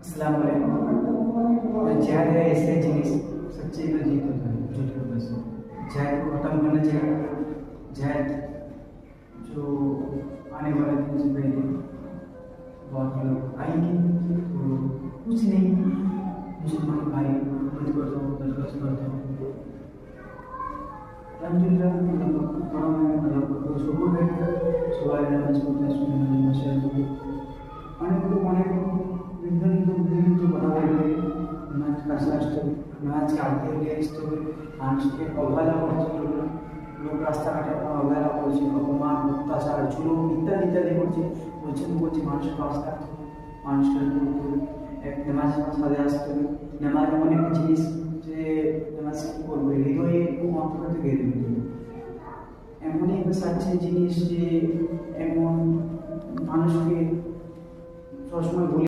अस्सलाम वालेकुम। जहर है ऐसे जिनिस सच्चे का जीत होता है, झूठ का बस। जहर को खत्म करना चाहिए। जहर जो आने वाले दिन से पहले बहुत लोग आएंगे तो कुछ नहीं, मुसलमान भाई मत कर दो, बर्दाश्त कर दो। अल्हम्दुलिल्लाह मतलब सुबह है, सुबह नामाज पढ़ते हैं, मशहूर অনেকগুলো বিভিন্ন কথা বলবে, নাচ কাছে আসতে হবে, নাচকে আগে এগিয়ে আসতে হবে, মানুষকে অবহেলা করতে হবে। লোক রাস্তাঘাটে অবহেলা করছে, অপমান অত্যাচার জুলুম ইত্যাদি ইত্যাদি করছে, বলছে মানুষকে বাঁচতে থাকতে হবে, মানুষকে করতে হবে, এক নামাজ মাঝে আসতে হবে। নামাজ এমন একটা জিনিস যে নামাজ কী করবে, হৃদয়ে খুব অন্তর থেকে গেড়ে দিতে হবে। এমনই একটা সাচ্চে জিনিস যে এমন মানুষকে সবসময় বলি